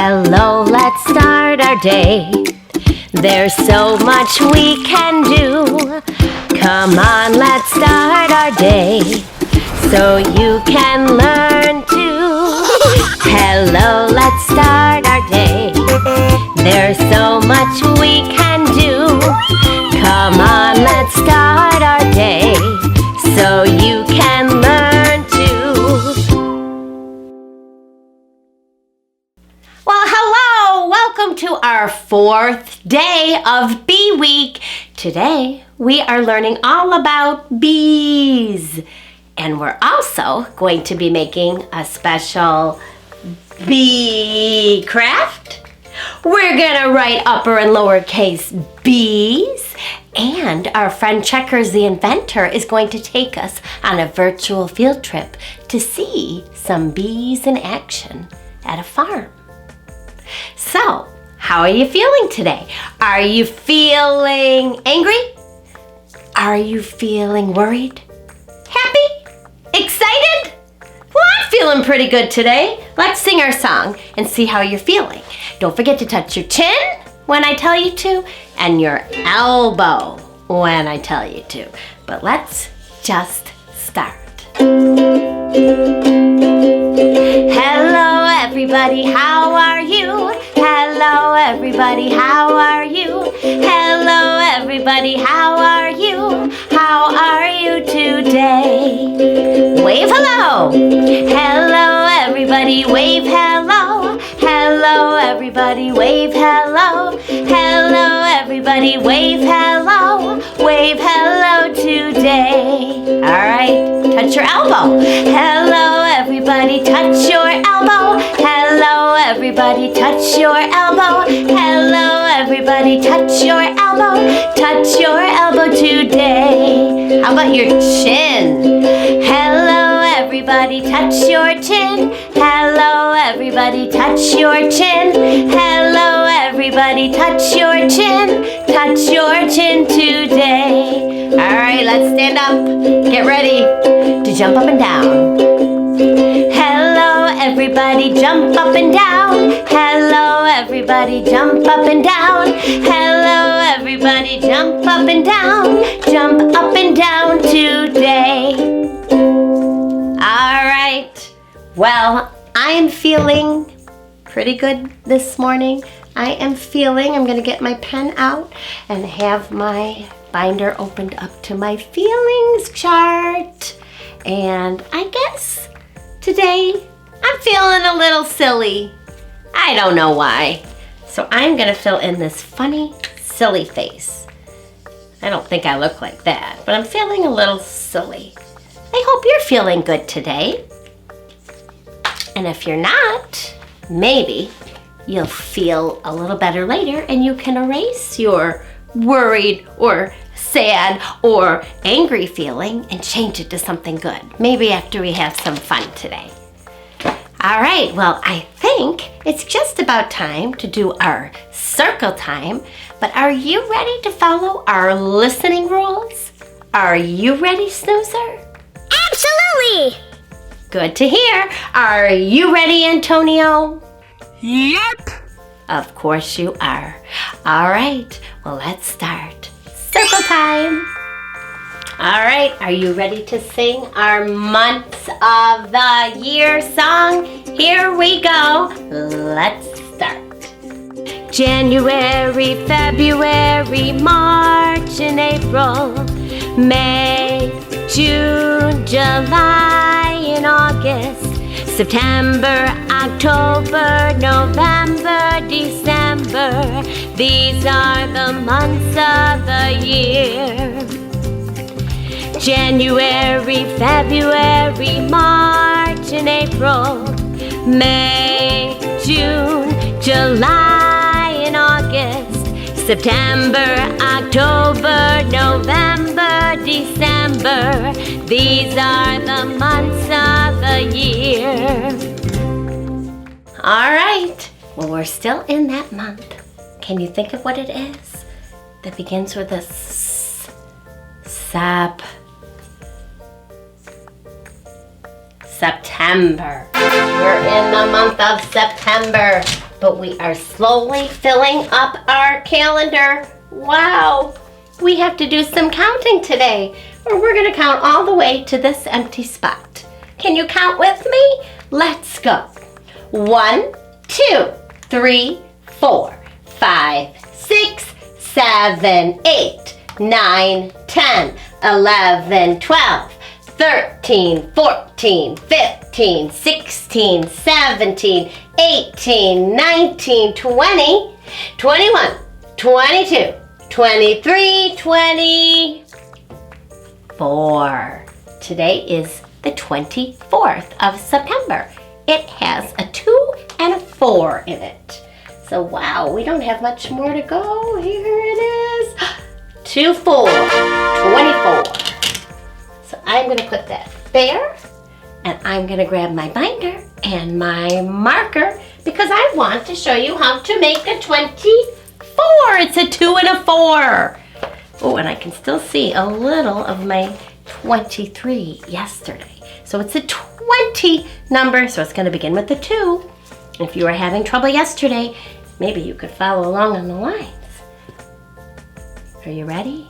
Hello, let's start our day. There's so much we can do. Come on, let's start our day so you can learn too. Hello, let's start our day. There's so much we can do. Come on, let's start our day so you can learn too. Well, hello! Welcome to our 4th day of Bee Week. Today, we are learning all about bees. And we're also going to be making a special bee craft. We're gonna write upper and lowercase B's. And our friend Checkers the Inventor is going to take us on a virtual field trip to see some bees in action at a farm. So, how are you feeling today? Are you feeling angry? Are you feeling worried? Happy? Excited? Well, I'm feeling pretty good today. Let's sing our song and see how you're feeling. Don't forget to touch your chin when I tell you to, and your elbow when I tell you to. But let's just start. Hello everybody, how are you? Hello everybody, how are you? Hello everybody, how are you? How are you today? Wave hello! Hello everybody, wave hello! Hello everybody, wave hello! Hello everybody, wave hello! Wave hello today! Alright, touch your elbow! Hello everybody, touch your elbow! Hello everybody, touch your elbow! Hello everybody, touch your elbow! Touch your elbow today! How about your chin? Hello everybody, touch your chin! Hello everybody, touch your chin! Hello everybody, touch your chin! Touch your chin today! Alright, let's stand up. Get ready to jump up and down. Hello everybody, jump up and down. Hello everybody, jump up and down. Hello everybody, jump up and down. Jump up and down today. Alright, well, I am feeling pretty good this morning. I'm going to get my pen out and have my binder opened up to my feelings chart. And I guess today I'm feeling a little silly. I don't know why. So I'm going to fill in this funny, silly face. I don't think I look like that, but I'm feeling a little silly. I hope you're feeling good today. And if you're not, maybe you'll feel a little better later and you can erase your worried or sad or angry feeling and change it to something good. Maybe after we have some fun today. All right, well, I think it's just about time to do our circle time, but are you ready to follow our listening rules? Are you ready, Snoozer? Absolutely! Good to hear. Are you ready, Antonio? Yep! Of course you are. All right, well, let's start. Circle time. All right, are you ready to sing our months of the year song? Here we go. Let's start. January, February, March, and April, May, June, July, and August, September, October, November, December. These are the months of the year. January, February, March, and April, May, June, July, and August, September, October, November, December. These are the months of the year. All right, well, we're still in that month. Can you think of what it is that begins with a S? September. We're in the month of September. but we are slowly filling up our calendar. Wow, we have to do some counting today, or we're gonna count all the way to this empty spot. Can you count with me? Let's go. 1, 2, 3, 4, 5, 6, 7, 8, 9, 10, 11, 12, 13, 14, 15, 16, 17, 18, 19, 20, 21, 22, 23, 24. Today is the 24th of September. It has a 2 and a 4 in it. So wow, we don't have much more to go. Here it is. 2, 4, 24. So I'm gonna put that there, and I'm gonna grab my binder and my marker because I want to show you how to make a 24. It's a 2 and a 4. Oh, and I can still see a little of my 23 yesterday. So it's a 20 number, so it's gonna begin with the 2. If you were having trouble yesterday, maybe you could follow along on the lines. Are you ready?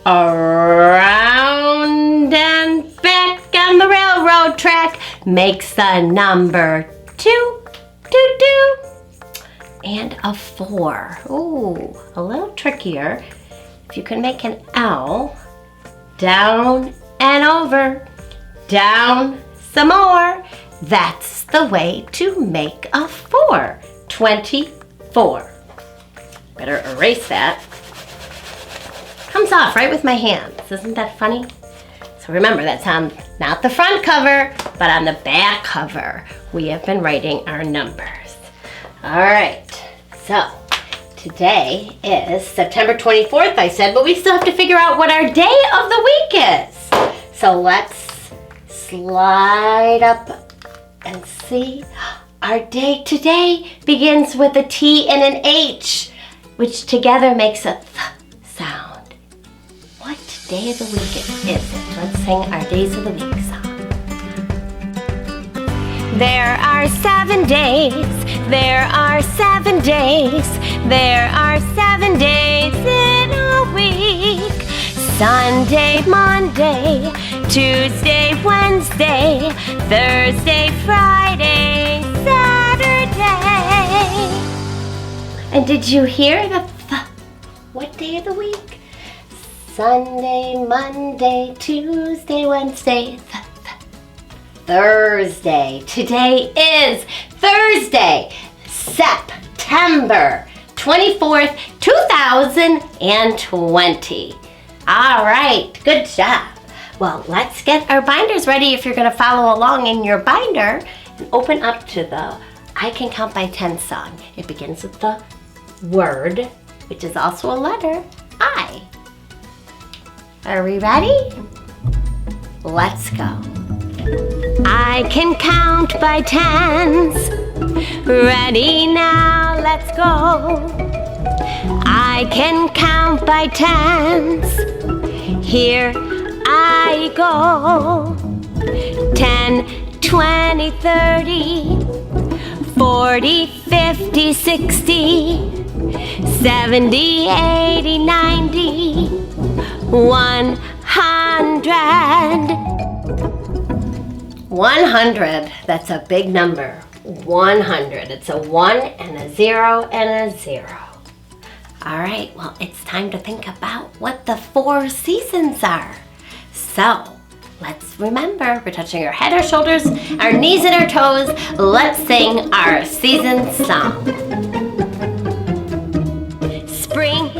Around and back on the railroad track makes the number 2, 2, 2, and a 4. Ooh, a little trickier. If you can make an L, down and over, down some more. That's the way to make a 4. 24. Better erase that. Comes off right with my hands. Isn't that funny? So remember, that's on not the front cover, but on the back cover. We have been writing our numbers. All right, so today is September 24th, I said, but we still have to figure out what our day of the week is. So let's slide up and see. Our day today begins with a T and an H, which together makes a th sound. What day of the week is it? Let's sing our Days of the Week song. There are 7 days. There are 7 days. There are 7 days in a week. Sunday, Monday, Tuesday, Wednesday, Thursday, Friday, Saturday. And did you hear the what day of the week? Sunday, Monday, Tuesday, Wednesday, Thursday. Today is Thursday, September 24th, 2020. All right, good job. Well, let's get our binders ready if you're gonna follow along in your binder and open up to the I Can Count by 10 song. It begins with the word, which is also a letter, I. Are we ready? Let's go. I can count by 10s. Ready now, let's go. I can count by 10s. Here I go. 10, 20, 30, 40, 50, 60, 70, 80, 90, 100. 100, that's a big number. 100, it's a 1 and a 0 and a 0. All right, well, it's time to think about what the 4 seasons are. So, let's remember, we're touching our head, our shoulders, our knees, and our toes. Let's sing our season song. Spring,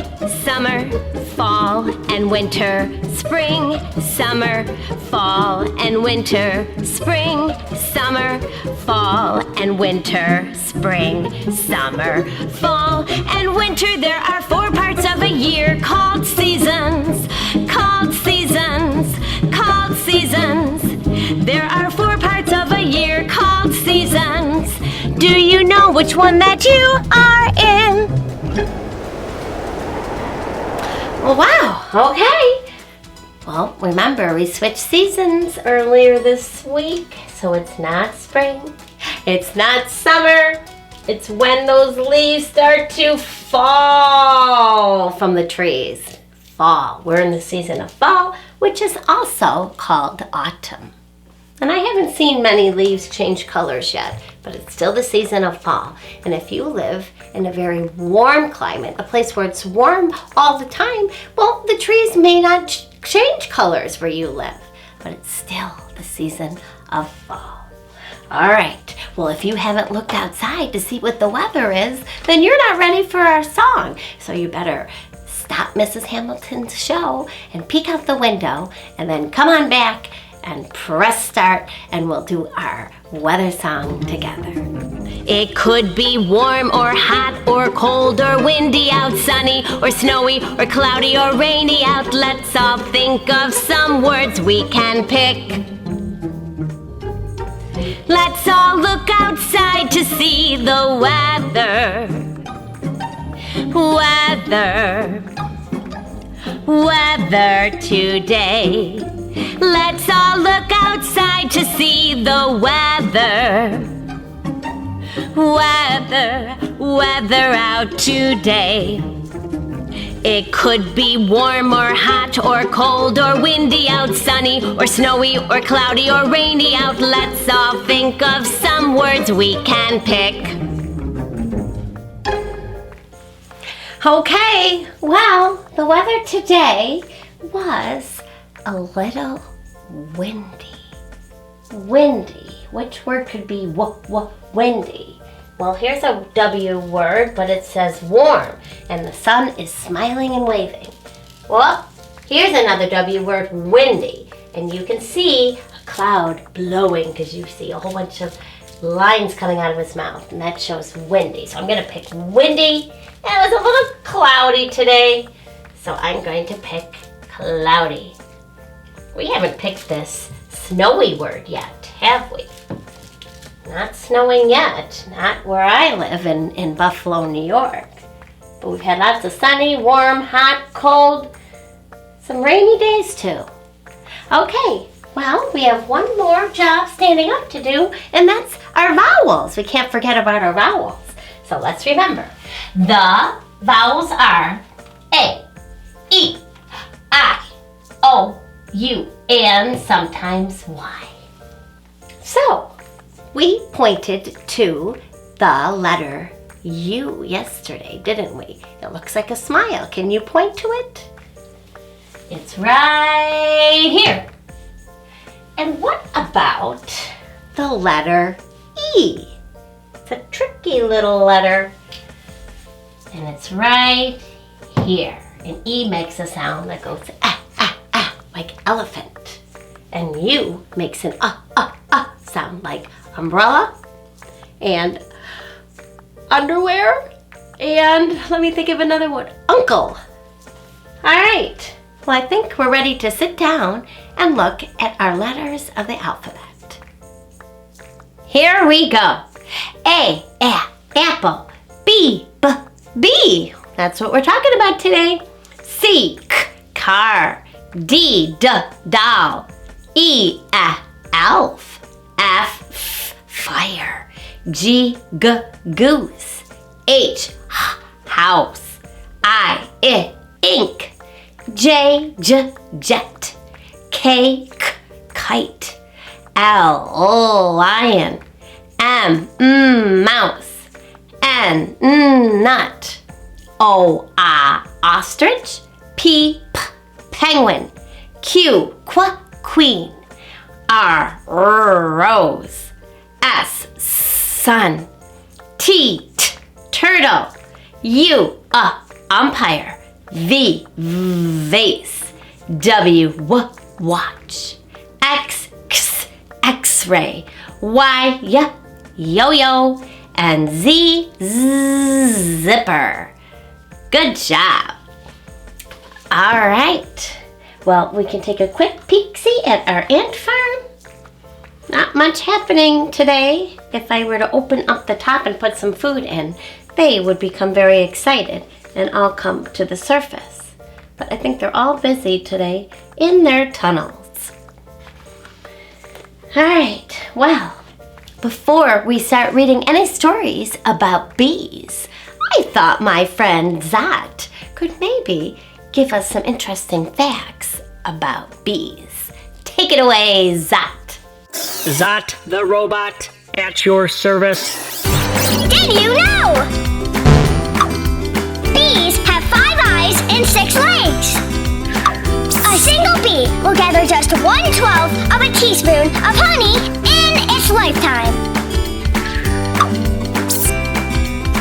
summer, fall, and winter. Spring, summer, fall, and winter. Spring, summer, fall, and winter. Spring, summer, fall, and winter. There are 4 parts of a year called seasons. Called seasons. Called seasons. There are 4 parts of a year called seasons. Do you know which one that you are in? Well, wow, okay. Well, remember, we switched seasons earlier this week, so it's not spring, it's not summer, It's when those leaves start to fall from the trees. Fall. We're in the season of fall, which is also called autumn. And I haven't seen many leaves change colors yet, but it's still the season of fall. And if you live in a very warm climate, a place where it's warm all the time, well, the trees may not change colors where you live, but it's still the season of fall. All right, well, if you haven't looked outside to see what the weather is, then you're not ready for our song. So you better stop Mrs. Hamilton's show and peek out the window and then come on back and press start and we'll do our weather song together. It could be warm or hot or cold or windy out, sunny or snowy or cloudy or rainy out. Let's all think of some words we can pick. Let's all look outside to see the weather. Weather today. Let's all look outside to see the weather. Weather out today. It could be warm or hot or cold or windy out, sunny or snowy or cloudy or rainy out. Let's all think of some words we can pick. Okay, well, the weather today was a little windy. Windy. Which word could be windy? Well, here's a W word, but it says warm, and the sun is smiling and waving. Well, here's another W word, windy, and you can see a cloud blowing because you see a whole bunch of lines coming out of his mouth, and that shows windy. So I'm going to pick windy. It was a little cloudy today, so I'm going to pick cloudy. We haven't picked this snowy word yet, have we? Not snowing yet, not where I live in Buffalo, New York. But we've had lots of sunny, warm, hot, cold, some rainy days too. Okay, well, we have one more job standing up to do, and that's our vowels. We can't forget about our vowels. So let's remember. The vowels are A, E, I, O, U, and sometimes Y. So, we pointed to the letter U yesterday, didn't we? It looks like a smile. Can you point to it? It's right here. And what about the letter E? It's a tricky little letter. And it's right here. And E makes a sound that goes ah, ah, ah, like elephant. And U makes an sound like umbrella and underwear. And let me think of another one. Uncle. All right. Well, I think we're ready to sit down and look at our letters of the alphabet. Here we go. A, apple. B, bee. That's what we're talking about today. C, car. D, doll. E, elf. F, fire. G, goose. H, house. I, ink. J, jet. K, kite. L, lion. M, mouse. N, nut. O, ostrich. P, penguin. Q, queen. R, rose. S, sun. T, turtle. U, umpire. V, vase. W, watch. X, x-ray. Y, yo-yo. And Z, zipper. Good job. All right. Well, we can take a quick peek-see at our ant farm. Not much happening today. If I were to open up the top and put some food in, they would become very excited and all come to the surface. But I think they're all busy today in their tunnels. All right, well, Before we start reading any stories about bees, I thought my friend Zot could maybe give us some interesting facts about bees. Take it away, Zot. Zot the robot at your service. Did you know? Bees have 5 eyes and 6 legs. A single bee will gather just 1/12 of a teaspoon of honey in its lifetime.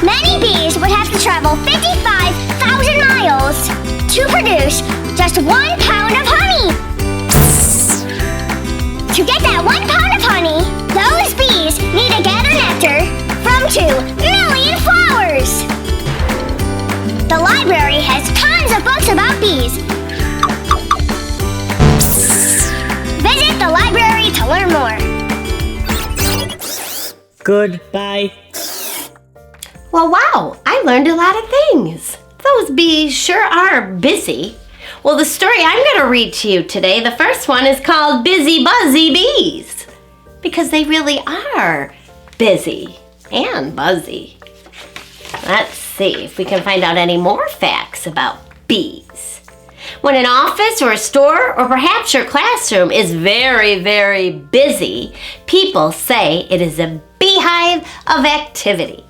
Many bees would have to travel 55,000 miles to produce just 1 pound of honey. To get that 1 pound of honey, those bees need to gather nectar from 2 million flowers. The library has tons of books about bees. Visit the library to learn more. Goodbye. Well, wow, I learned a lot of things. Those bees sure are busy. Well, the story I'm going to read to you today, the first one is called Busy Buzzy Bees, because they really are busy and buzzy. Let's see if we can find out any more facts about bees. When an office or a store or perhaps your classroom is very, very busy, people say it is a beehive of activity.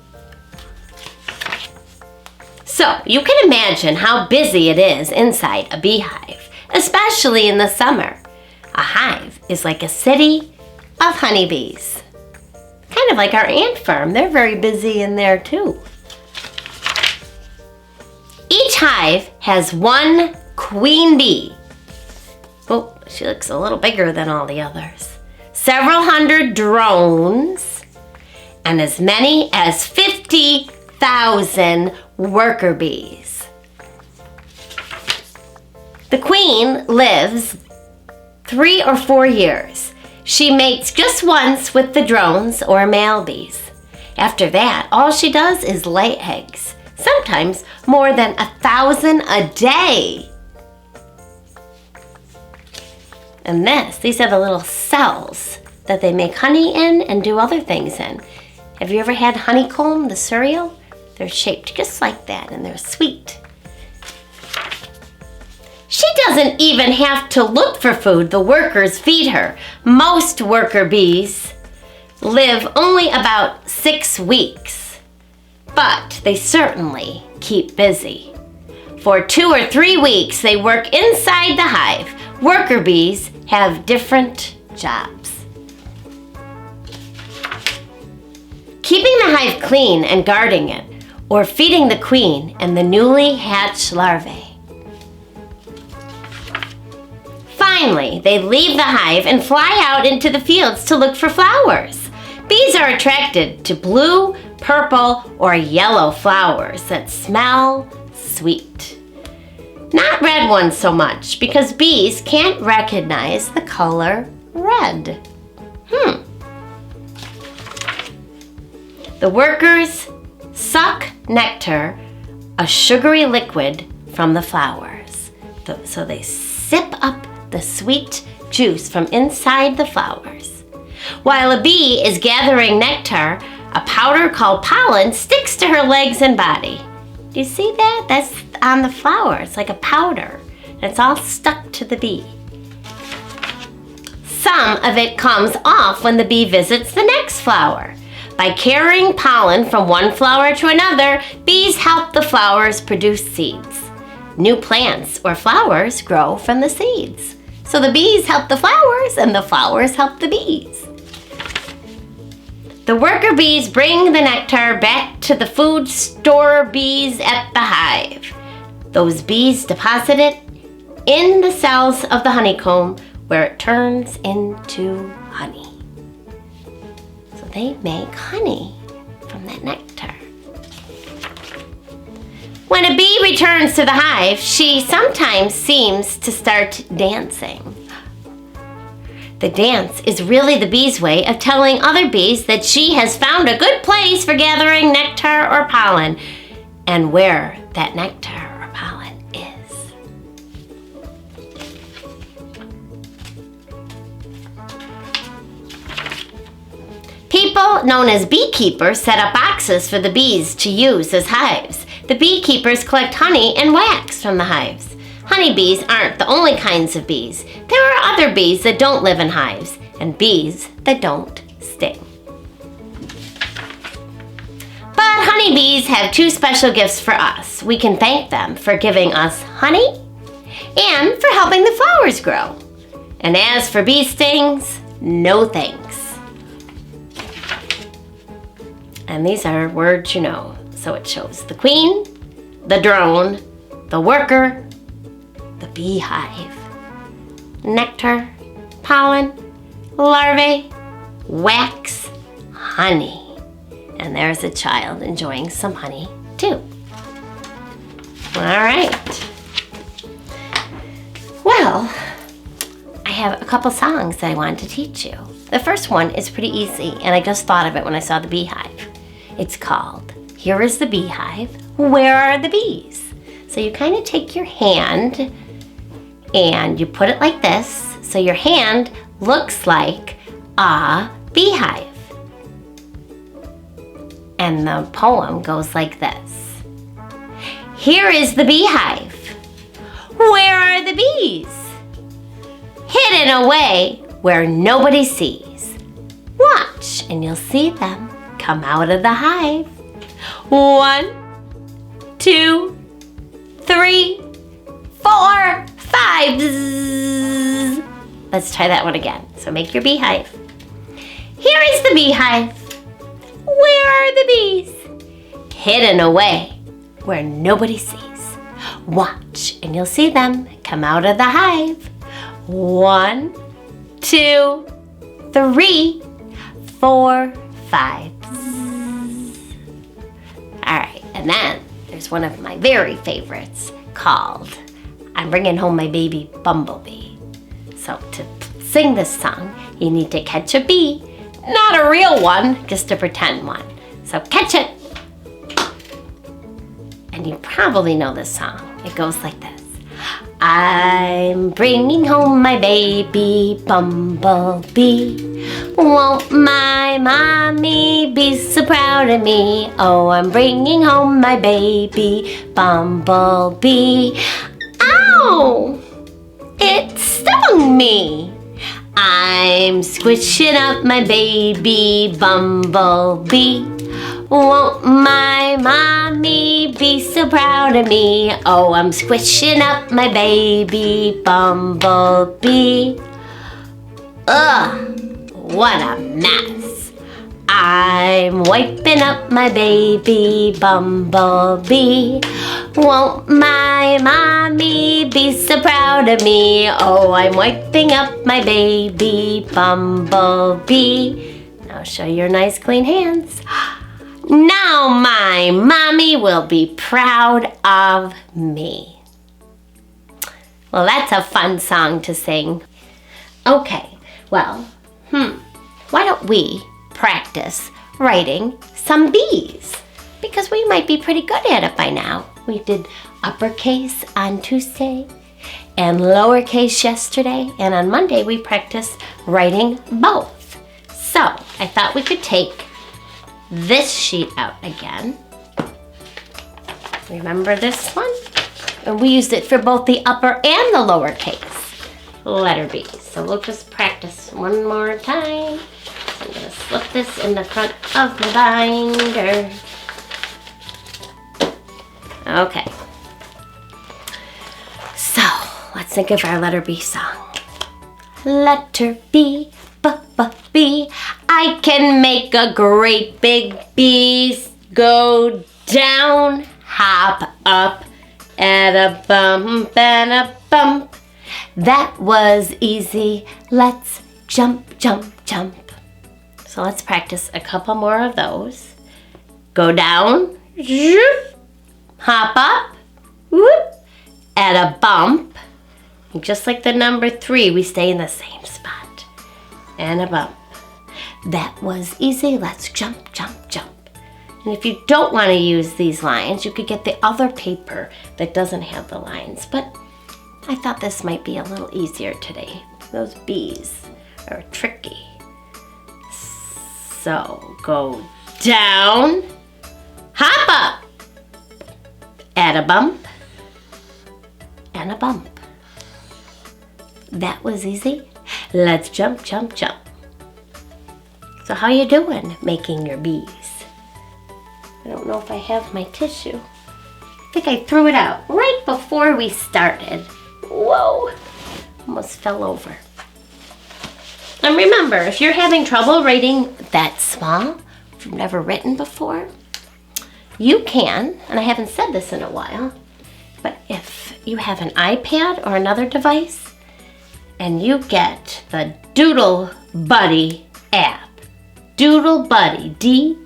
So you can imagine how busy it is inside a beehive, especially in the summer. A hive is like a city of honeybees. Kind of like our ant farm. They're very busy in there too. Each hive has one queen bee. Oh, she looks a little bigger than all the others. Several hundred drones and as many as 50,000 worker bees. The queen lives 3 or 4 years. She mates just once with the drones or male bees. After that, all she does is lay eggs, sometimes more than 1,000 a day. And these are the little cells that they make honey in and do other things in. Have you ever had honeycomb, the cereal? They're shaped just like that, and they're sweet. She doesn't even have to look for food. The workers feed her. Most worker bees live only about 6 weeks, but they certainly keep busy. For 2 or 3 weeks, they work inside the hive. Worker bees have different jobs. Keeping the hive clean and guarding it, or feeding the queen and the newly hatched larvae. Finally, they leave the hive and fly out into the fields to look for flowers. Bees are attracted to blue, purple, or yellow flowers that smell sweet. Not red ones so much, because bees can't recognize the color red. The workers suck nectar, a sugary liquid, from the flowers. So they sip up the sweet juice from inside the flowers. While a bee is gathering nectar, a powder called pollen sticks to her legs and body. Do you see that? That's on the flower. It's like a powder. It's all stuck to the bee. Some of it comes off when the bee visits the next flower. By carrying pollen from one flower to another, bees help the flowers produce seeds. New plants or flowers grow from the seeds. So the bees help the flowers and the flowers help the bees. The worker bees bring the nectar back to the food store bees at the hive. Those bees deposit it in the cells of the honeycomb where it turns into honey. So they make honey from that nectar. When a bee returns to the hive, she sometimes seems to start dancing. The dance is really the bee's way of telling other bees that she has found a good place for gathering nectar or pollen, and where that nectar or pollen is. people known as beekeepers set up boxes for the bees to use as hives. The beekeepers collect honey and wax from the hives. Honeybees aren't the only kinds of bees. There are other bees that don't live in hives and bees that don't sting. But honeybees have two special gifts for us. We can thank them for giving us honey and for helping the flowers grow. And as for bee stings, no thanks. And these are words you know. So it shows the queen, the drone, the worker, the beehive, nectar, pollen, larvae, wax, honey. And there's a child enjoying some honey too. All right. Well, I have a couple songs that I wanted to teach you. The first one is pretty easy, and I just thought of it when I saw the beehive. It's called Here is the Beehive, Where are the Bees? So you kind of take your hand and you put it like this, so your hand looks like a beehive. And the poem goes like this. Here is the beehive. Where are the bees? Hidden away where nobody sees. Watch and you'll see them come out of the hive. 1, 2, 3, 4, 5. Bzzz. Let's try that one again. So make your beehive. Here is the beehive. Where are the bees? Hidden away where nobody sees. Watch and you'll see them come out of the hive. 1, 2, 3, 4, 5. All right, and then there's one of my very favorites called I'm Bringing Home My Baby Bumblebee. So to sing this song, you need to catch a bee, not a real one, just a pretend one. So catch it. And you probably know this song. It goes like this. I'm bringing home my baby Bumblebee. Won't my mommy be so proud of me? Oh, I'm bringing home my baby Bumblebee. Ow! It stung me. I'm squishing up my baby Bumblebee. Won't my mommy be so proud of me? Oh, I'm squishing up my baby Bumblebee. Ugh, what a mess. I'm wiping up my baby Bumblebee. Won't my mommy be so proud of me? Oh, I'm wiping up my baby Bumblebee. Now show your nice clean hands. Now my mommy will be proud of me. Well, that's a fun song to sing. Okay, well, why don't we practice writing some bees? Because we might be pretty good at it by now. We did uppercase on Tuesday and lowercase yesterday, and on Monday we practiced writing both. So I thought we could take this sheet out again. Remember this one? And we used it for both the upper and the lowercase letter B. So we'll just practice one more time. So I'm gonna slip this in the front of my binder. Okay. So let's think of our letter B song. Letter B, B. I can make a great big bee go down, hop up, and a bump and a bump. That was easy. Let's jump, jump, jump. So let's practice a couple more of those. Go down, zoop, hop up, whoop, and a bump. And just like the number 3, we stay in the same spot. And a bump. That was easy. Let's jump, jump, jump. And if you don't want to use these lines, you could get the other paper that doesn't have the lines. But I thought this might be a little easier today. Those bees are tricky. So go down, hop up, add a bump, and a bump. That was easy. Let's jump, jump, jump. So how you doing making your bees? I don't know if I have my tissue. I think I threw it out right before we started. Whoa, almost fell over. And remember, if you're having trouble writing that small, if you've never written before, you can, and I haven't said this in a while, but if you have an iPad or another device, and you get the Doodle Buddy app. Doodle Buddy, D-O-O-D-L-E,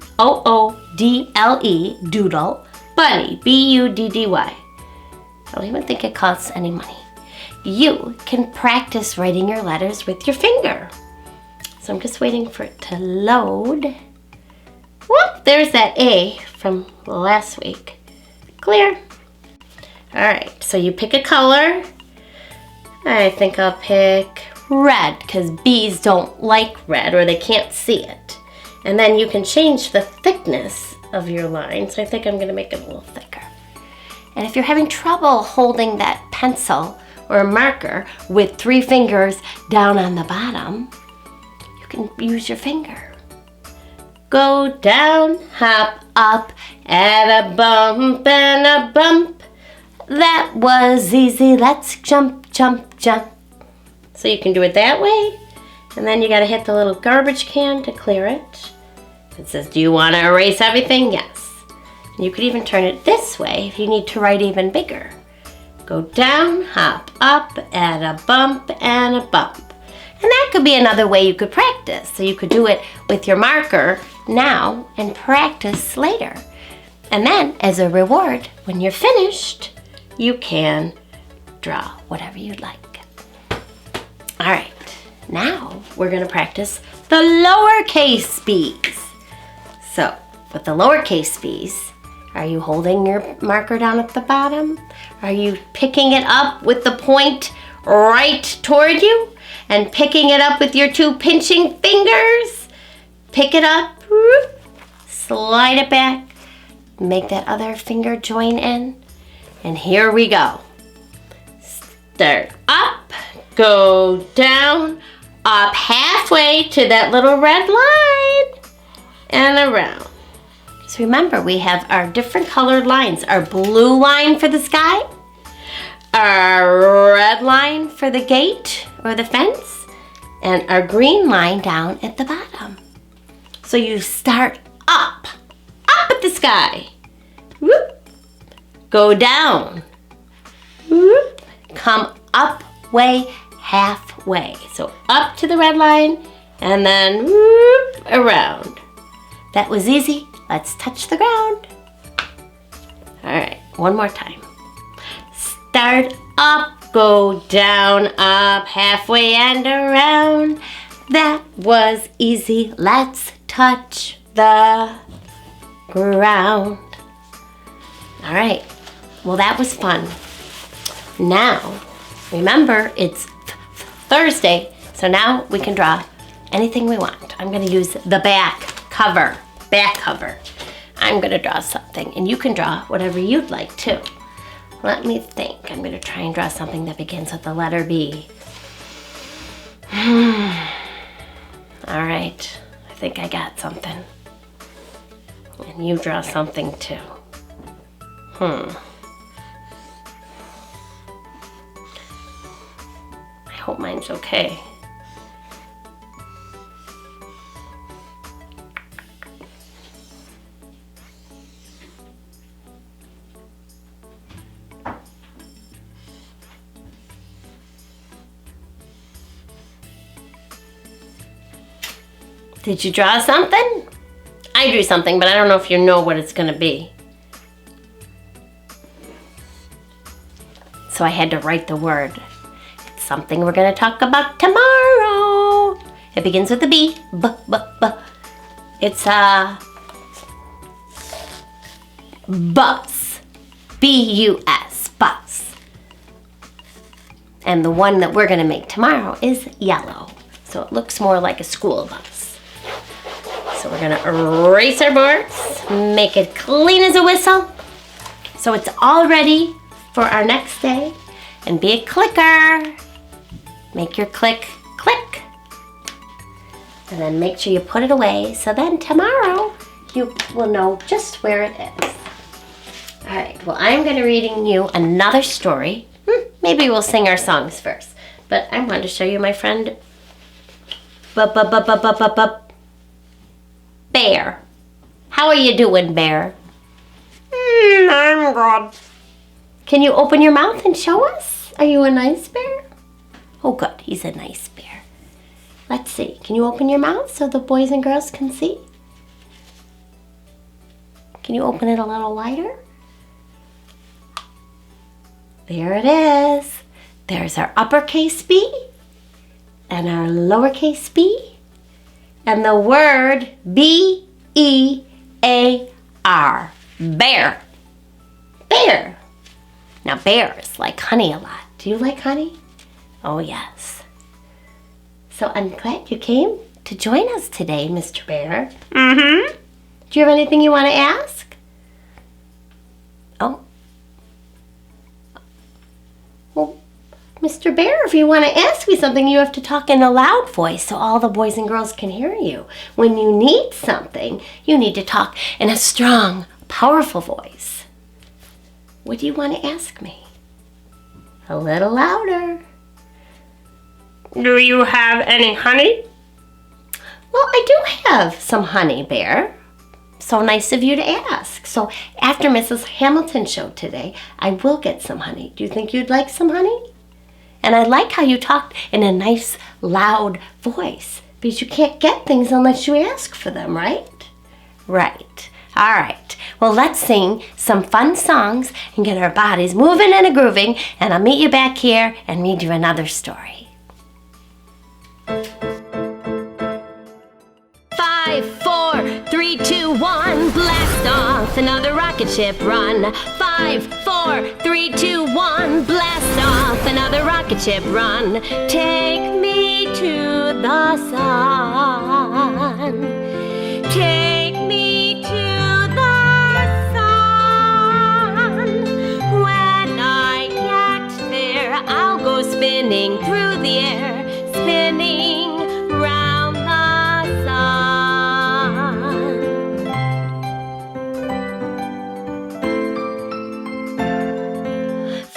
Doodle Buddy, B-U-D-D-Y. I don't even think it costs any money. You can practice writing your letters with your finger. So I'm just waiting for it to load. Whoop, there's that A from last week. Clear. All right, so you pick a color. I think I'll pick red because bees don't like red or they can't see it. And then you can change the thickness of your line. So I think I'm gonna make it a little thicker. And if you're having trouble holding that pencil or a marker with 3 fingers down on the bottom, you can use your finger. Go down, hop up, add a bump and a bump. That was easy. Let's jump, jump, jump. So you can do it that way. And then you gotta hit the little garbage can to clear it. It says, do you wanna erase everything? Yes. You could even turn it this way if you need to write even bigger. Go down, hop up, add a bump and a bump. And that could be another way you could practice. So you could do it with your marker now and practice later. And then as a reward, when you're finished, you can draw whatever you'd like. All right, now we're gonna practice the lowercase b's. So with the lowercase b's, are you holding your marker down at the bottom? Are you picking it up with the point right toward you and picking it up with your 2 pinching fingers? Pick it up, slide it back, make that other finger join in, and here we go. Start up, go down, up halfway to that little red line, and around. So remember, we have our different colored lines. Our blue line for the sky, our red line for the gate or the fence, and our green line down at the bottom. So you start up at the sky. Whoop. Go down. Whoop. Come up way halfway. So up to the red line and then whoop, around. That was easy. Let's touch the ground. All right, one more time. Start up, go down, up, halfway and around. That was easy. Let's touch the ground. All right, well that was fun. Now, remember it's Thursday, so now we can draw anything we want. I'm gonna use the back cover. I'm gonna draw something, and you can draw whatever you'd like too. Let me think. I'm gonna try and draw something that begins with the letter B. All right, I think I got something. And you draw something too. I hope mine's okay. Did you draw something? I drew something, but I don't know if you know what it's gonna be. So I had to write the word. It's something we're gonna talk about tomorrow. It begins with a B. It's a bus. B-U-S, bus. And the one that we're gonna make tomorrow is yellow. So it looks more like a school bus. So So we're gonna erase our boards, make it clean as a whistle, so it's all ready for our next day. And be a clicker. Make your click, click. And then make sure you put it away, so then tomorrow you will know just where it is. All right, well, I'm gonna reading you another story. Maybe we'll sing our songs first, but I wanted to show you my friend Bear. How are you doing, Bear? I'm good. Can you open your mouth and show us? Are you a nice bear? Oh, good. He's a nice bear. Let's see. Can you open your mouth so the boys and girls can see? Can you open it a little wider? There it is. There's our uppercase B and our lowercase b and the word B-E-A-R. Bear. Bear. Now bears like honey a lot. Do you like honey? Oh yes. So I'm glad you came to join us today, Mr. Bear. Mm-hmm. Do you have anything you want to ask? Oh. Well, Mr. Bear, if you want to ask me something, you have to talk in a loud voice so all the boys and girls can hear you. When you need something, you need to talk in a strong, powerful voice. What do you want to ask me? A little louder. Do you have any honey? Well, I do have some honey, Bear. So nice of you to ask. So after Mrs. Hamilton's show today, I will get some honey. Do you think you'd like some honey? And I like how you talked in a nice, loud voice, because you can't get things unless you ask for them, right? Right. All right. Well, let's sing some fun songs and get our bodies moving and a-grooving, and I'll meet you back here and read you another story. 5, 4, 3, 2, 1, blast off, another rocket ship run. 5, 4, 3, 2, 1, blast off, another rocket ship run. Take me to the sun. Take me to the sun. When I get there, I'll go spinning through the air, spinning round the sun.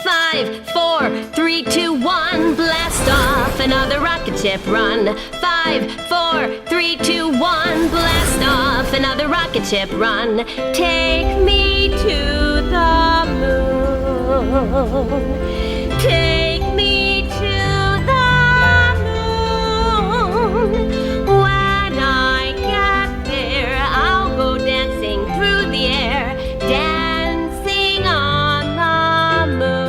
5, 4, 3, 2, 1, blast off, another rocket ship run. 5, 4, 3, 2, 1, blast off, another rocket ship run. Take me to the moon. Take me to the moon. When I get there, I'll go dancing through the air, dancing on the moon.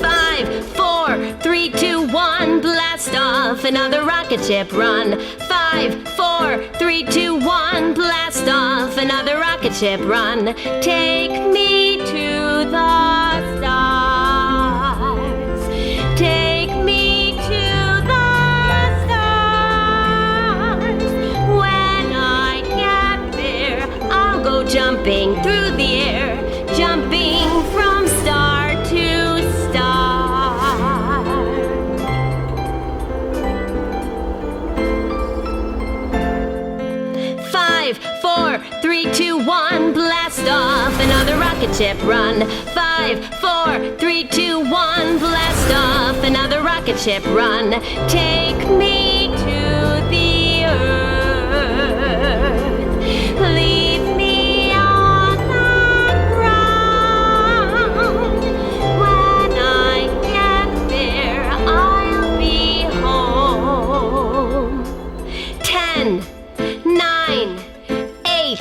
5, 4, 3, 2, 1, blast off, another rocket ship run. 5, 4, 3, 2, 1, blast off, another rocket ship run. Take me to the stars. Take me to the stars. When I get there, I'll go jumping through the air, jumping from star to star. 5, 4, 3, 2, 1, blast off, another rocket ship run. 5, 4, 3, 2, 1, blast off, another rocket ship run. Take me to the earth. Leave me on the ground. When I get there, I'll be home. 10, 9, 8,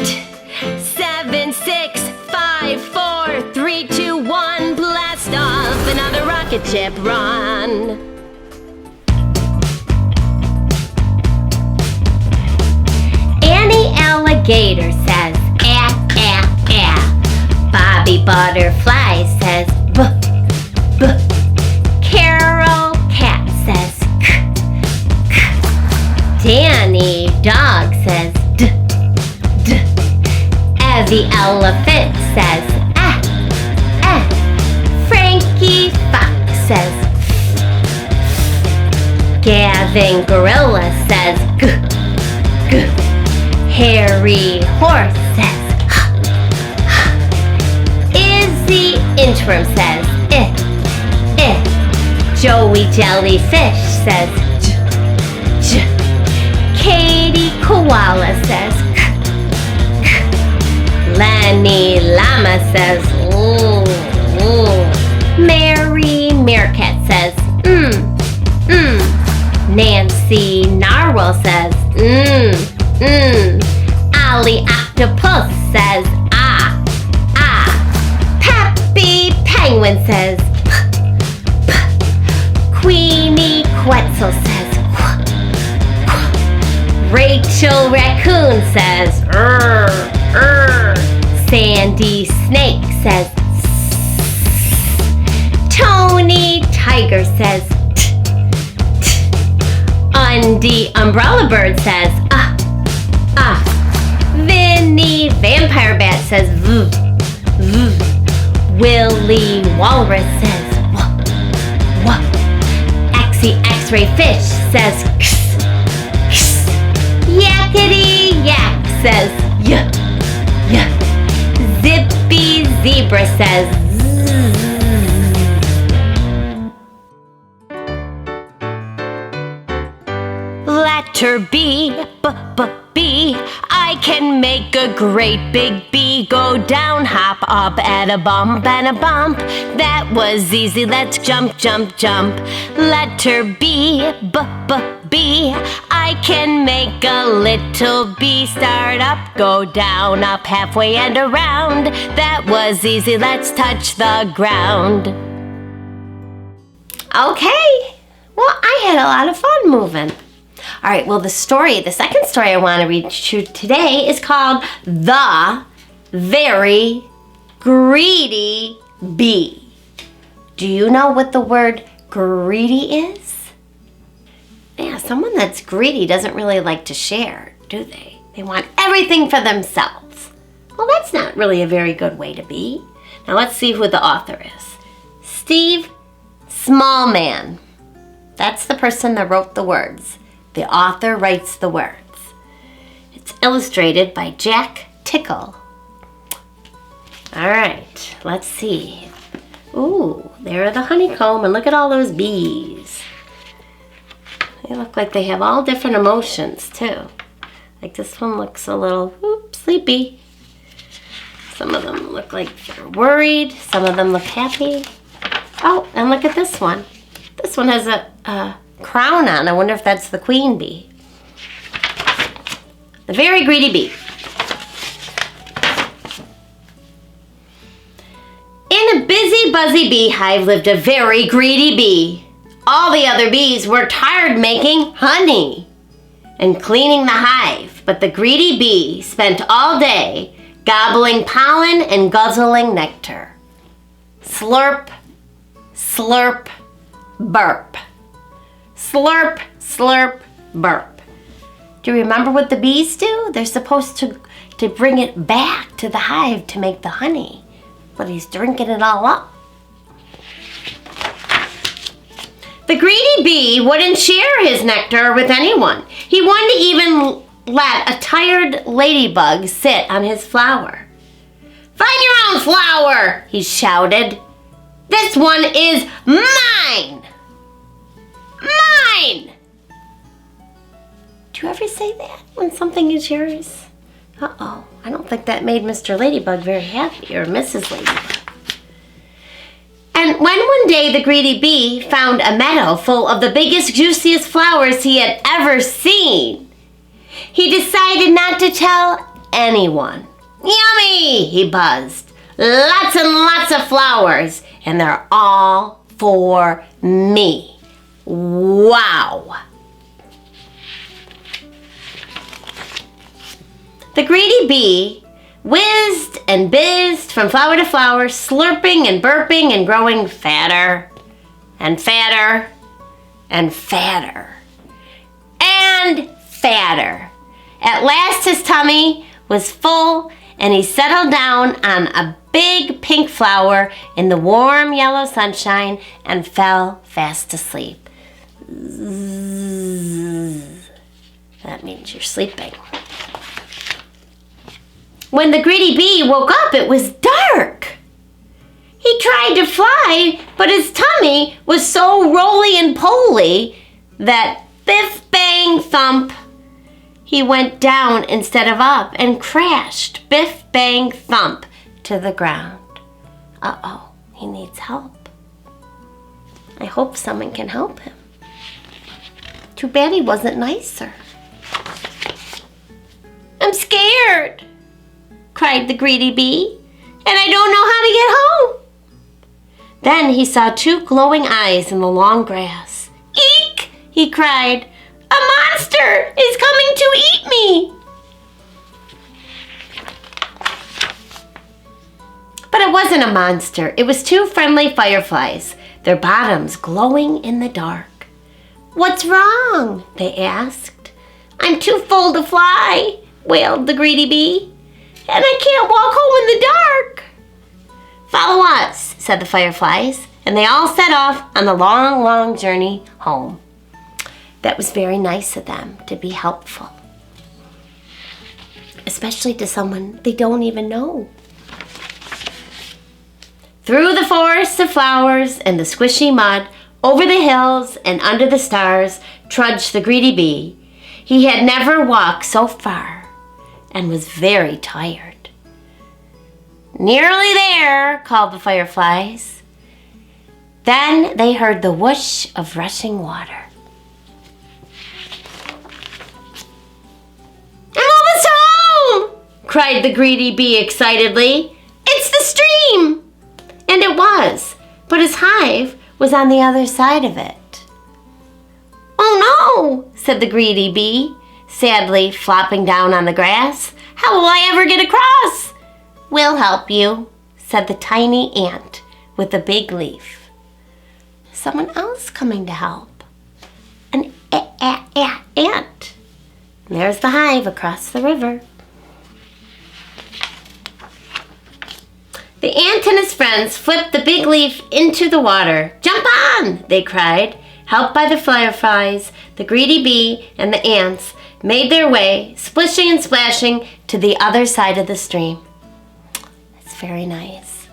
7, 6, 5, 4, 3, 2, 1, blast off, another rocket ship run. Annie Alligator says, ah, ah, ah. Bobby Butterfly says, buh, buh. Carol the elephant says, ah, ah. Frankie Fox says, Gavin Gorilla says, g, g. Harry Horse says, Izzy Inchworm says, eh, eh. Joey Jellyfish says, j, j. Katie Koala says, k, k. Lenny Llama says, ooh, ooh. Mary Meerkat says, Nancy Narwhal says, Ollie Octopus says, ah, ah. Peppy Penguin says, p, p. Queenie Quetzal says, qu, qu. Rachel Raccoon says, Sandy Snake says, Tony Tiger says, t, t. Undy Umbrella Bird says, ah, ah. Vinny Vampire Bat says, v, v. Willie Walrus says, wah, wah. Axie X-Ray Fish says, kss, kss. Yakety Yak says, yeah, yeah. Zippy Zebra says, zzz. Letter B, b, b, B. I can make a great big bee go down, hop up at a bump and a bump. That was easy, let's jump, jump, jump. Letter B, b, b, B. I can make a little bee start up, go down, up, halfway and around. That was easy, let's touch the ground. Okay, well, I had a lot of fun moving. All right, well, the second story I want to read to you today is called The Very Greedy Bee. Do you know what the word greedy is? Yeah, someone that's greedy doesn't really like to share, do they? They want everything for themselves. Well, that's not really a very good way to be. Now, let's see who the author is. Steve Smallman. That's the person that wrote the words. The author writes the words. It's illustrated by Jack Tickle. All right, let's see. Ooh, there are the honeycomb, and look at all those bees. They look like they have all different emotions, too. Like this one looks a little sleepy. Some of them look like they're worried. Some of them look happy. Oh, and look at this one. This one has a crown on. I wonder if that's the queen bee. The Very Greedy Bee. In a busy, buzzy beehive lived a very greedy bee. All the other bees were tired making honey and cleaning the hive, but the greedy bee spent all day gobbling pollen and guzzling nectar. Slurp, slurp, burp. Slurp, slurp, burp. Do you remember what the bees do? They're supposed to bring it back to the hive to make the honey, but he's drinking it all up. The greedy bee wouldn't share his nectar with anyone. He wouldn't even let a tired ladybug sit on his flower. Find your own flower, he shouted. This one is mine. Mine! Do you ever say that when something is yours? Uh-oh, I don't think that made Mr. Ladybug very happy, or Mrs. Ladybug. And when one day the greedy bee found a meadow full of the biggest, juiciest flowers he had ever seen, he decided not to tell anyone. Yummy, he buzzed. Lots and lots of flowers, and they're all for me. Wow! The greedy bee whizzed and bizzed from flower to flower, slurping and burping and growing fatter and fatter and fatter and fatter. At last his tummy was full and he settled down on a big pink flower in the warm yellow sunshine and fell fast asleep. That means you're sleeping. When the greedy bee woke up, it was dark. He tried to fly, but his tummy was so roly and poly that biff, bang, thump, he went down instead of up and crashed, biff, bang, thump, to the ground. Uh-oh, he needs help. I hope someone can help him. Too bad he wasn't nicer. I'm scared, cried the greedy bee, and I don't know how to get home. Then he saw two glowing eyes in the long grass. Eek! He cried. A monster is coming to eat me! But it wasn't a monster. It was two friendly fireflies, their bottoms glowing in the dark. What's wrong? They asked. I'm too full to fly, wailed the greedy bee, and I can't walk home in the dark. Follow us, said the fireflies, and they all set off on the long, long journey home. That was very nice of them to be helpful, especially to someone they don't even know. Through the forests of flowers and the squishy mud, over the hills and under the stars, trudged the greedy bee. He had never walked so far and was very tired. Nearly there, called the fireflies. Then they heard the whoosh of rushing water. I'm almost home! Cried the greedy bee excitedly. It's the stream! And it was, but his hive was on the other side of it. Oh no, said the greedy bee, sadly flopping down on the grass. How will I ever get across? We'll help you, said the tiny ant with the big leaf. Someone else coming to help. An ant. And there's the hive across the river. The ant and his friends flipped the big leaf into the water. Jump on, they cried. Helped by the fireflies, the greedy bee and the ants made their way, splishing and splashing, to the other side of the stream. That's very nice.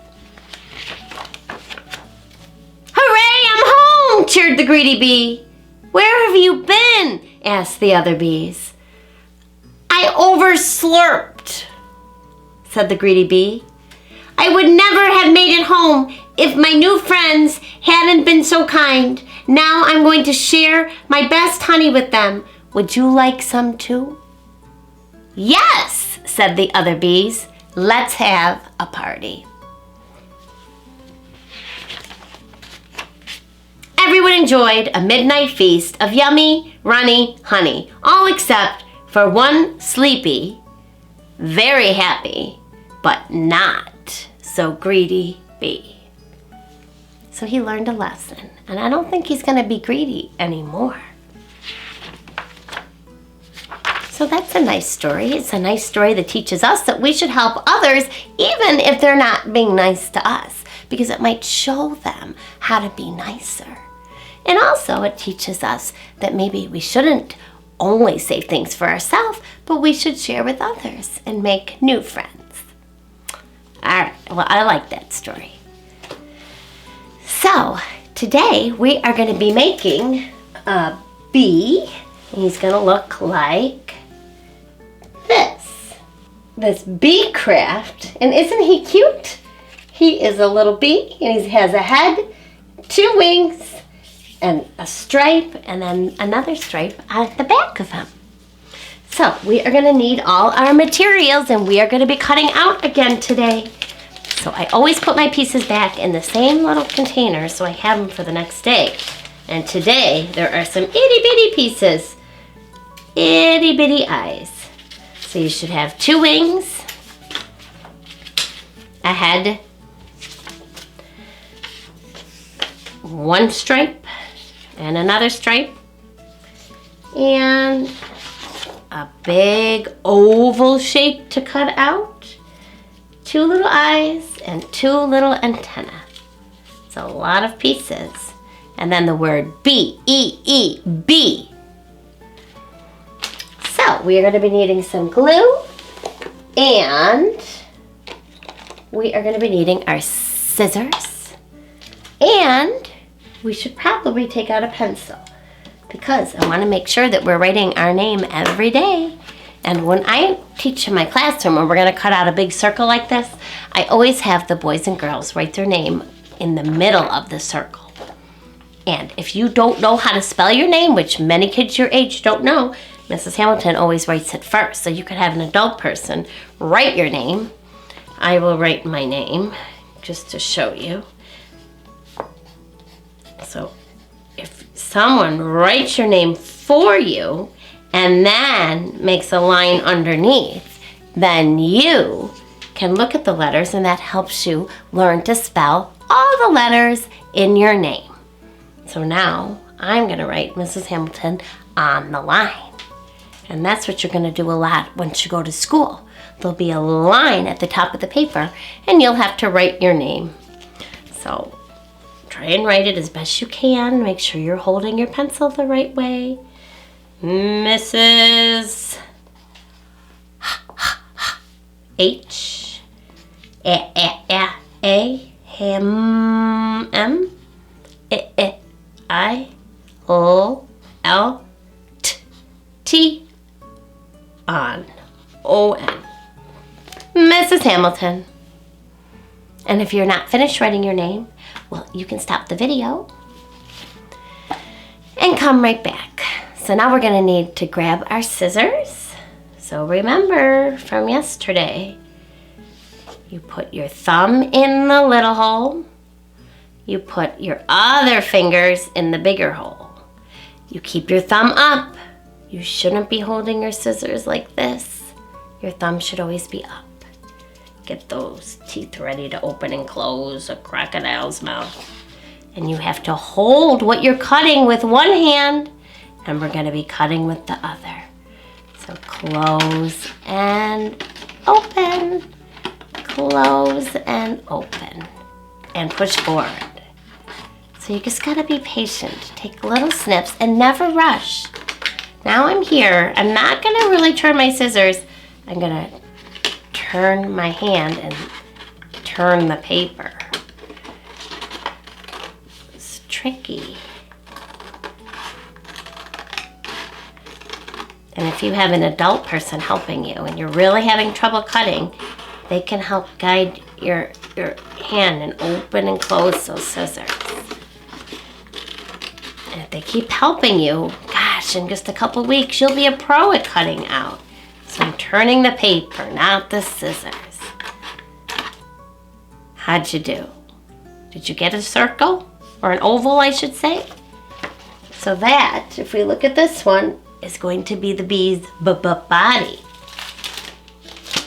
Hooray, I'm home, cheered the greedy bee. Where have you been? Asked the other bees. I overslurped, said the greedy bee. I would never have made it home if my new friends hadn't been so kind. Now I'm going to share my best honey with them. Would you like some too? Yes, said the other bees. Let's have a party. Everyone enjoyed a midnight feast of yummy, runny honey, all except for one sleepy, very happy, but not so greedy bee. So he learned a lesson, and I don't think he's going to be greedy anymore. So that's a nice story. It's a nice story that teaches us that we should help others even if they're not being nice to us, because it might show them how to be nicer. And also it teaches us that maybe we shouldn't only say things for ourselves, but we should share with others and make new friends. All right, well, I like that story. So today we are going to be making a bee. He's going to look like this bee craft. And isn't he cute? He is a little bee, and he has a head, 2 wings, and a stripe, and then another stripe at the back of him. So we are going to need all our materials, and we are going to be cutting out again today. So I always put my pieces back in the same little container so I have them for the next day. And today there are some itty bitty pieces, itty bitty eyes. So you should have 2 wings, a head, 1 stripe, and another stripe, and a big oval shape to cut out. 2 little eyes and 2 little antennae. It's a lot of pieces. And then the word B-E-E-B. So we are going to be needing some glue, and we are going to be needing our scissors, and we should probably take out a pencil because I want to make sure that we're writing our name every day. And when I teach in my classroom and we're going to cut out a big circle like this, I always have the boys and girls write their name in the middle of the circle. And if you don't know how to spell your name, which many kids your age don't know, Mrs. Hamilton always writes it first. So you could have an adult person write your name. I will write my name just to show you. So if someone writes your name for you and then makes a line underneath, then you can look at the letters, and that helps you learn to spell all the letters in your name. So now I'm going to write Mrs. Hamilton on the line. And that's what you're going to do a lot once you go to school. There'll be a line at the top of the paper, and you'll have to write your name. So try and write it as best you can. Make sure you're holding your pencil the right way. Mrs. H A M M I O L T on O-N. Mrs. Hamilton. And if you're not finished writing your name, well, you can stop the video and come right back. So now we're going to need to grab our scissors. So remember from yesterday, you put your thumb in the little hole. You put your other fingers in the bigger hole. You keep your thumb up. You shouldn't be holding your scissors like this. Your thumb should always be up. Get those teeth ready to open and close a crocodile's mouth. And you have to hold what you're cutting with one hand, and we're going to be cutting with the other. So close and open. Close and open. And push forward. So you just got to be patient. Take little snips and never rush. Now I'm here. I'm not going to really turn my scissors. I'm going to turn my hand and turn the paper. It's tricky. And if you have an adult person helping you and you're really having trouble cutting, they can help guide your hand and open and close those scissors. And if they keep helping you, gosh, in just a couple weeks, you'll be a pro at cutting out. So I'm turning the paper, not the scissors. How'd you do? Did you get a circle? Or an oval, I should say? So that, if we look at this one, is going to be the bee's body.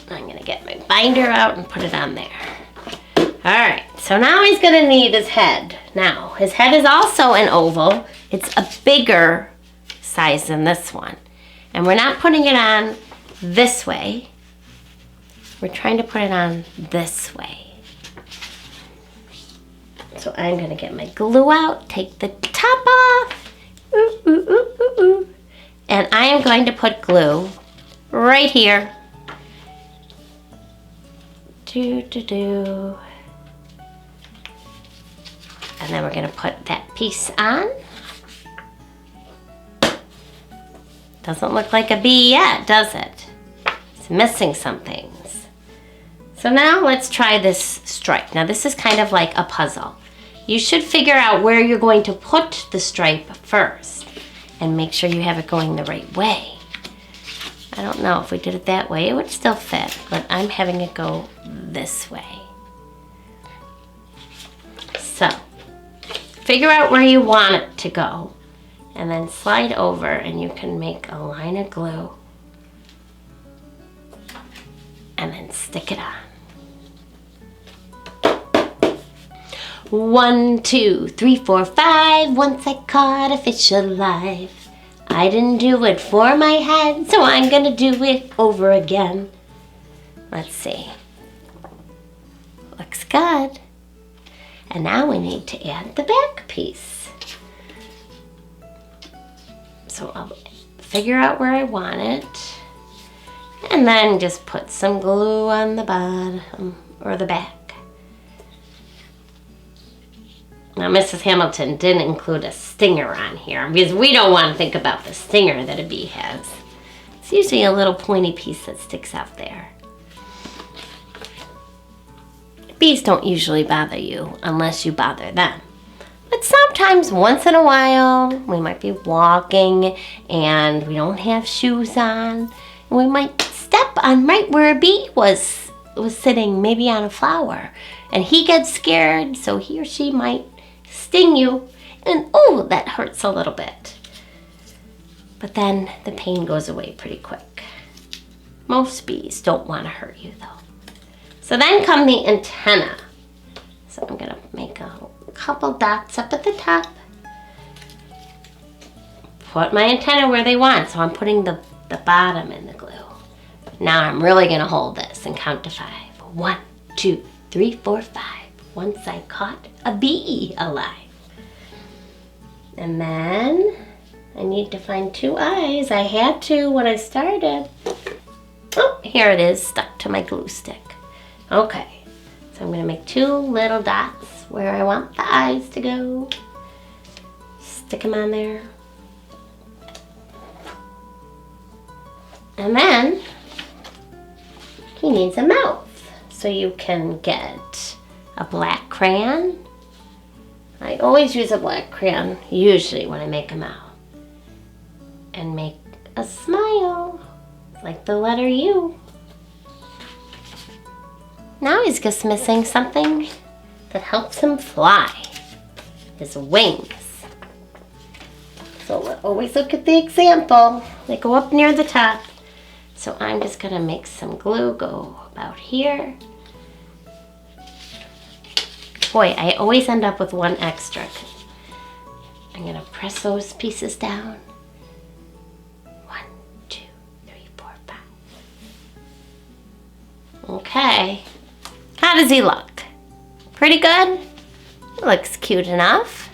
I'm going to get my binder out and put it on there. Alright, so now he's going to need his head. Now, his head is also an oval. It's a bigger size than this one. And we're not putting it on this way. We're trying to put it on this way. So I'm going to get my glue out, take the top off. Ooh, ooh, ooh, ooh, ooh. And I am going to put glue right here. And then we're going to put that piece on. Doesn't look like a bee yet, does it? It's missing some things. So now let's try this stripe. Now this is kind of like a puzzle. You should figure out where you're going to put the stripe first and make sure you have it going the right way. I don't know if we did it that way, it would still fit, but I'm having it go this way. So, figure out where you want it to go, and then slide over and you can make a line of glue, and then stick it on. 1, 2, 3, 4, 5, once I caught a fish alive. I didn't do it for my head, so I'm gonna do it over again. Let's see. looks good. And now we need to add the back piece. So I'll figure out where I want it. And then just put some glue on the bottom or the back. Now, Mrs. Hamilton didn't include a stinger on here because we don't want to think about the stinger that a bee has. It's usually a little pointy piece that sticks out there. Bees don't usually bother you unless you bother them. But sometimes, once in a while, we might be walking and we don't have shoes on. And we might step on right where a bee was sitting, maybe on a flower. And he gets scared, so he or she might sting you. And oh, that hurts a little bit. But then the pain goes away pretty quick. Most bees don't want to hurt you though. So then come the antenna. So I'm gonna make a couple dots up at the top. Put my antenna where they want. So I'm putting the bottom in the glue. Now I'm really gonna hold this and count to 5. 1, 2, 3, 4, 5. Once I caught a bee alive. And then I need to find 2 eyes. I had to when I started. Oh, here it is, stuck to my glue stick. Okay, so I'm gonna make 2 little dots where I want the eyes to go. Stick them on there. And then he needs a mouth. So you can get a black crayon. I always use a black crayon, usually when I make a mouth. And make a smile, like the letter U. Now he's just missing something that helps him fly. His wings. So always look at the example. They go up near the top. So I'm just gonna make some glue go about here. Boy, I always end up with 1 extra. I'm gonna press those pieces down. 1, 2, 3, 4, 5. Okay. How does he look? Pretty good? He looks cute enough.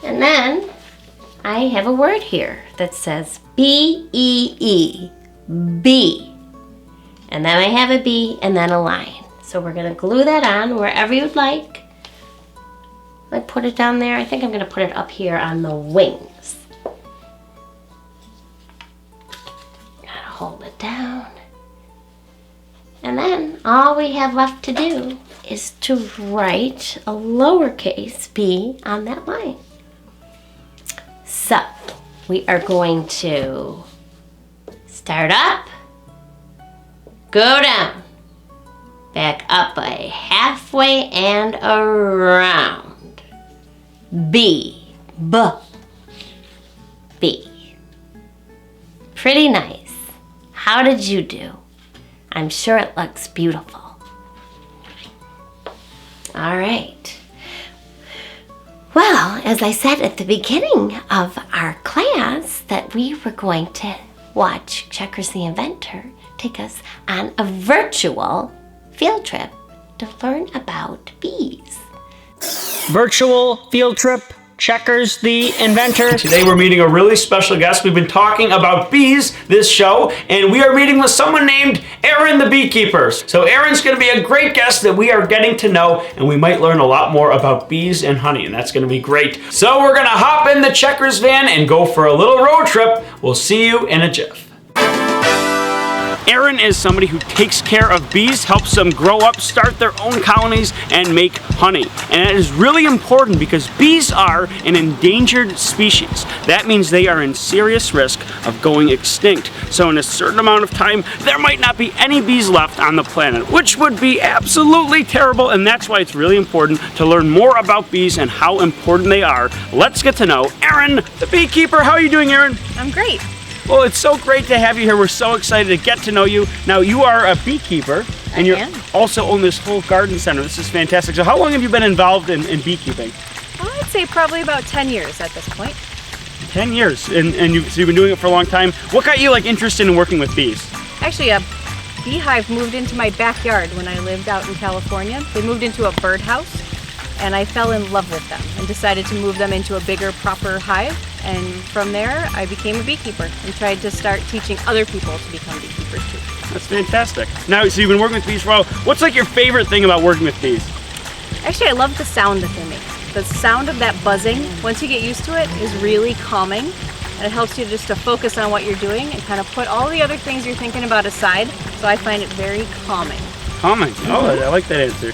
And then I have a word here that says B-E-E. Bee. And then I have a bee and then a line. So we're gonna glue that on wherever you'd like. I put it down there. I think I'm gonna put it up here on the wings. Gotta hold it down. And then all we have left to do is to write a lowercase b on that line. So we are going to start up, go down, back up a halfway and around. B, B, B. Pretty nice. How did you do? I'm sure it looks beautiful. All right. Well, as I said at the beginning of our class that we were going to watch Checkers the Inventor take us on a virtual field trip to learn about bees. Virtual field trip, Checkers the Inventor. Today we're meeting a really special guest. We've been talking about bees this show, and we are meeting with someone named Erin the Beekeeper. So Erin's going to be a great guest that we are getting to know, and we might learn a lot more about bees and honey, and that's going to be great. So we're going to hop in the Checkers van and go for a little road trip. We'll see you in a jiff. Erin is somebody who takes care of bees, helps them grow up, start their own colonies, and make honey. And that is really important because bees are an endangered species. That means they are in serious risk of going extinct. So in a certain amount of time, there might not be any bees left on the planet, which would be absolutely terrible, and that's why it's really important to learn more about bees and how important they are. Let's get to know Erin the Beekeeper. How are you doing, Erin? I'm great. Well, it's so great to have you here. We're so excited to get to know you. Now, you are a beekeeper, and you also own this whole garden center. This is fantastic. So how long have you been involved in beekeeping? Well, I'd say probably about 10 years at this point. 10 years, and so you've been doing it for a long time. What got you interested in working with bees? Actually, a Beehive moved into my backyard when I lived out in California. They moved into a birdhouse, and I fell in love with them and decided to move them into a bigger, proper hive. And from there, I became a beekeeper and tried to start teaching other people to become beekeepers too. That's fantastic. Now, so you've been working with bees for a while. What's like your favorite thing about working with bees? Actually, I love the sound that they make. The sound of that buzzing, once you get used to it, is really calming. And it helps you just to focus on what you're doing and kind of put all the other things you're thinking about aside. So I find it very calming. Calming. Oh, I like that answer.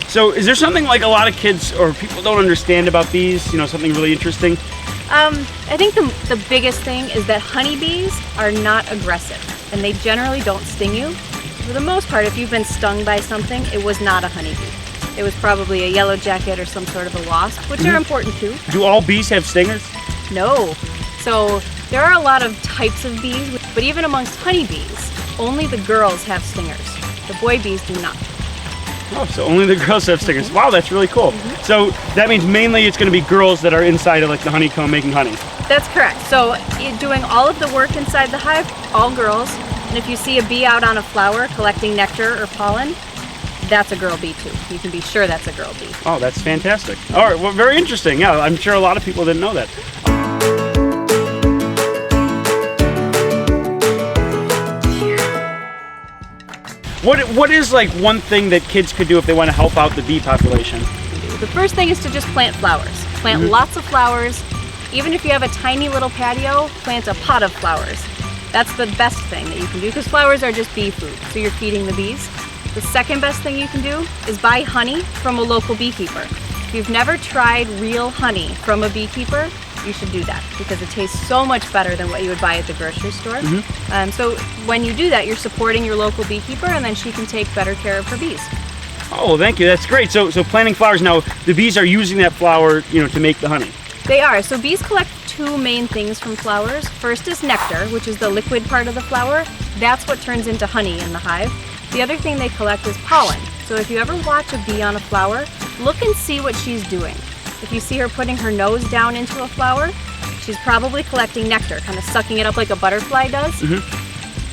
So is there something like a lot of kids or people don't understand about bees? You know, something really interesting? I think the biggest thing is that honeybees are not aggressive and they generally don't sting you. For the most part, if you've been stung by something, it was not a honeybee. It was probably a yellow jacket or some sort of a wasp, which are important too. Do all bees have stingers? No. So there are a lot of types of bees, but even amongst honeybees, only the girls have stingers. The boy bees do not. Oh, so only the girls have stingers. Wow, that's really cool. So that means mainly it's going to be girls that are inside of like the honeycomb making honey. That's correct. So doing all of the work inside the hive, all girls. And if you see a bee out on a flower collecting nectar or pollen, that's a girl bee too. You can be sure that's a girl bee. Oh, that's fantastic. All right, well, very interesting. Yeah, I'm sure a lot of people didn't know that. What is like one thing that kids could do if they want to help out the bee population? The first thing is to just plant flowers. Plant lots of flowers. Even if you have a tiny little patio, plant a pot of flowers. That's the best thing that you can do because flowers are just bee food, so you're feeding the bees. The second best thing you can do is buy honey from a local beekeeper. If you've never tried real honey from a beekeeper, you should do that because it tastes so much better than what you would buy at the grocery store. So when you do that, you're supporting your local beekeeper and then she can take better care of her bees. Oh, well, thank you. That's great. So planting flowers now, the bees are using that flower, you know, to make the honey. They are. So bees collect two main things from flowers. First is nectar, which is the liquid part of the flower. That's what turns into honey in the hive. The other thing they collect is pollen. So if you ever watch a bee on a flower, look and see what she's doing. If you see her putting her nose down into a flower, she's probably collecting nectar, kind of sucking it up like a butterfly does.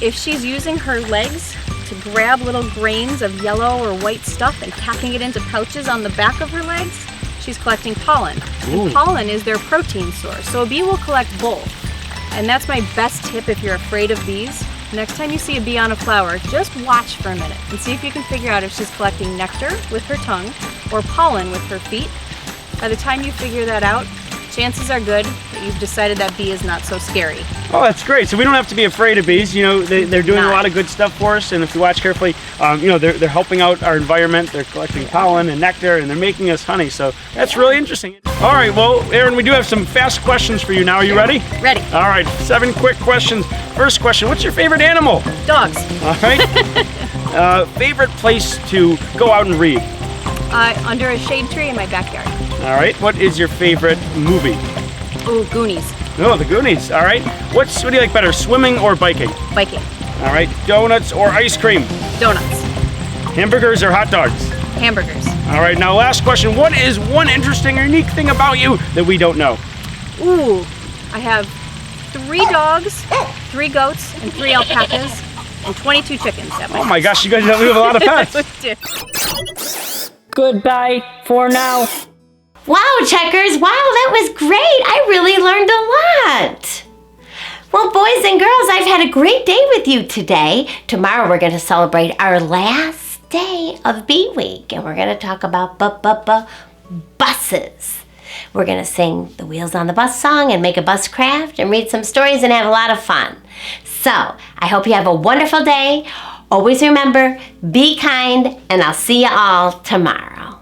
If she's using her legs to grab little grains of yellow or white stuff and packing it into pouches on the back of her legs, she's collecting pollen. And pollen is their protein source, so a bee will collect both. And that's my best tip if you're afraid of bees. Next time you see a bee on a flower, just watch for a minute and see if you can figure out if she's collecting nectar with her tongue or pollen with her feet. By the time you figure that out, chances are good that you've decided that bee is not so scary. Oh, that's great. So we don't have to be afraid of bees. You know, they're doing a lot of good stuff for us, and if you watch carefully, you know, they're helping out our environment. They're collecting pollen and nectar, and they're making us honey. So that's really interesting. All right, well, Erin, we do have some fast questions for you now. Are you ready? Ready. All right, 7 quick questions. First question, what's your favorite animal? Dogs. All right. Favorite place to go out and read? Under a shade tree in my backyard. All right. What is your favorite movie? Oh, Goonies. Oh, the Goonies. All right. What do you like better, swimming or biking? Biking. All right. Donuts or ice cream? Donuts. Hamburgers or hot dogs? Hamburgers. All right. Now, last question. What is one interesting or unique thing about you that we don't know? Ooh, I have 3 dogs, 3 goats, and 3 alpacas, and 22 chickens at my Oh my gosh, you guys have a lot of pets. Goodbye for now. Wow, Checkers, wow, that was great. I really learned a lot. Well, boys and girls, I've had a great day with you today. Tomorrow we're going to celebrate our last day of Bee Week, and we're going to talk about buses. We're going to sing the Wheels on the Bus song and make a bus craft and read some stories and have a lot of fun. So, I hope you have a wonderful day. Always remember, be kind, and I'll see you all tomorrow.